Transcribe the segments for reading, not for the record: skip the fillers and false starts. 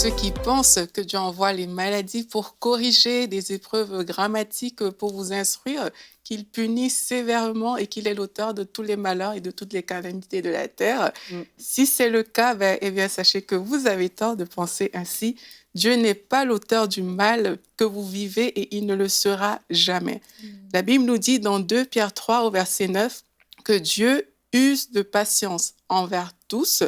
ceux qui pensent que Dieu envoie les maladies pour corriger des épreuves grammatiques pour vous instruire, qu'il punit sévèrement et qu'il est l'auteur de tous les malheurs et de toutes les calamités de la terre. Si c'est le cas, eh bien, sachez que vous avez tort de penser ainsi. Dieu n'est pas l'auteur du mal que vous vivez et il ne le sera jamais. La Bible nous dit dans 2 Pierre 3 au verset 9 que Dieu use de patience envers tous,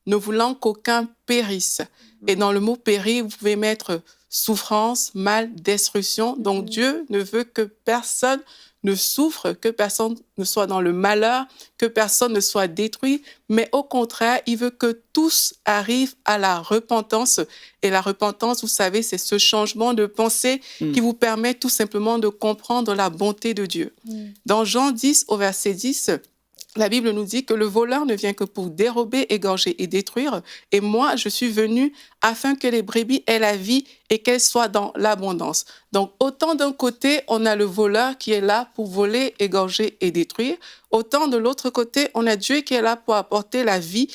ne voulant qu'aucun périsse. Et dans le mot périr, vous pouvez mettre souffrance, mal, destruction. Donc Dieu ne veut que personne ne souffre, que personne ne soit dans le malheur, que personne ne soit détruit, mais au contraire, il veut que tous arrivent à la repentance. Et la repentance, vous savez, c'est ce changement de pensée qui vous permet tout simplement de comprendre la bonté de Dieu. Dans Jean 10, au verset 10, la Bible nous dit que le voleur ne vient que pour dérober, égorger et détruire. Et moi, je suis venu afin que les brebis aient la vie et qu'elles soient dans l'abondance. Donc, autant d'un côté, on a le voleur qui est là pour voler, égorger et détruire. Autant de l'autre côté, on a Dieu qui est là pour apporter la vie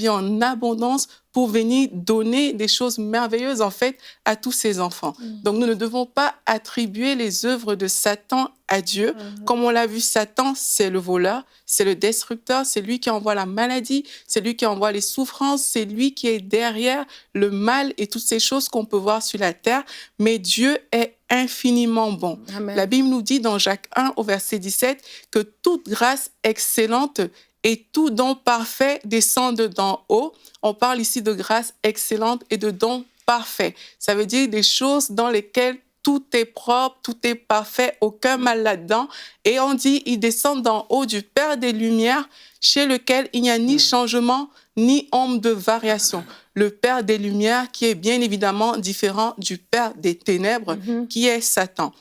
en abondance, pour venir donner des choses merveilleuses, en fait, à tous ses enfants. Donc, nous ne devons pas attribuer les œuvres de Satan à Dieu. Comme on l'a vu, Satan, c'est le voleur, c'est le destructeur, c'est lui qui envoie la maladie, c'est lui qui envoie les souffrances, c'est lui qui est derrière le mal et toutes ces choses qu'on peut voir sur la terre. Mais Dieu est infiniment bon. Amen. La Bible nous dit dans Jacques 1 au verset 17 que toute grâce excellente et tout don parfait descendent d'en haut. On parle ici de grâce excellente et de don parfait. Ça veut dire des choses dans lesquelles tout est propre, tout est parfait, aucun mal là-dedans. Et on dit, ils descendent d'en haut du Père des Lumières, chez lequel il n'y a ni changement, ni ombre de variation. Le Père des Lumières qui est bien évidemment différent du Père des Ténèbres, qui est Satan.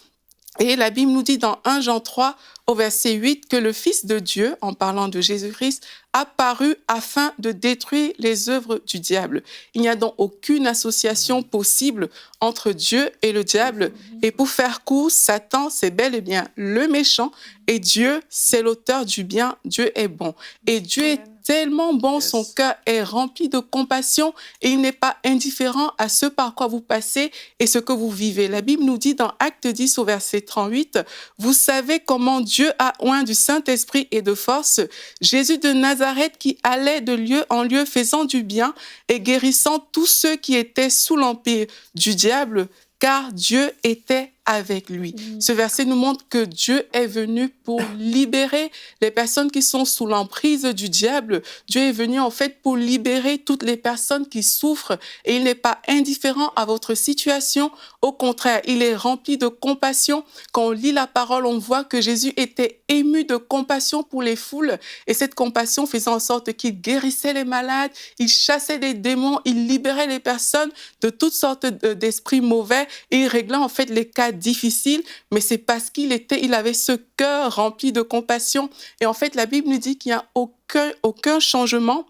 Et la Bible nous dit dans 1 Jean 3, au verset 8, que le Fils de Dieu, en parlant de Jésus-Christ, a paru afin de détruire les œuvres du diable. Il n'y a donc aucune association possible entre Dieu et le diable. Et pour faire court, Satan, c'est bel et bien le méchant, et Dieu, c'est l'auteur du bien. Dieu est bon. Et Dieu est tellement bon, son cœur est rempli de compassion et il n'est pas indifférent à ce par quoi vous passez et ce que vous vivez. La Bible nous dit dans Acte 10 au verset 38, « Vous savez comment Dieu a oint du Saint-Esprit et de force Jésus de Nazareth qui allait de lieu en lieu faisant du bien et guérissant tous ceux qui étaient sous l'empire du diable, car Dieu était avec lui. » Ce verset nous montre que Dieu est venu pour libérer les personnes qui sont sous l'emprise du diable. Dieu est venu en fait pour libérer toutes les personnes qui souffrent et il n'est pas indifférent à votre situation. Au contraire, il est rempli de compassion. Quand on lit la parole, on voit que Jésus était ému de compassion pour les foules et cette compassion faisait en sorte qu'il guérissait les malades, il chassait des démons, il libérait les personnes de toutes sortes d'esprits mauvais et il réglait en fait les cas difficile, mais c'est parce il avait ce cœur rempli de compassion. Et en fait, la Bible nous dit qu'il n'y a aucun changement,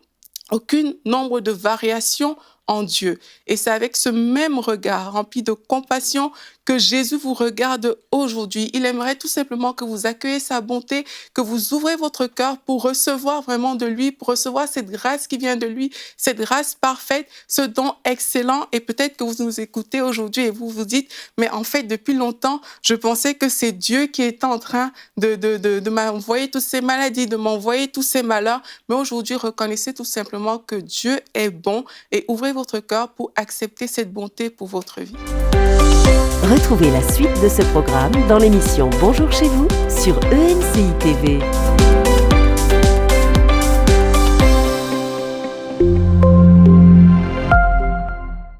aucun nombre de variations en Dieu. Et c'est avec ce même regard rempli de compassion que Jésus vous regarde aujourd'hui. Il aimerait tout simplement que vous accueillez sa bonté, que vous ouvrez votre cœur pour recevoir vraiment de lui, pour recevoir cette grâce qui vient de lui, cette grâce parfaite, ce don excellent. Et peut-être que vous nous écoutez aujourd'hui et vous vous dites, mais en fait, depuis longtemps, je pensais que c'est Dieu qui était en train de m'envoyer toutes ces maladies, de m'envoyer tous ces malheurs. Mais aujourd'hui, reconnaissez tout simplement que Dieu est bon et ouvrez votre cœur pour accepter cette bonté pour votre vie. Retrouvez la suite de ce programme dans l'émission Bonjour chez vous sur EMCI TV.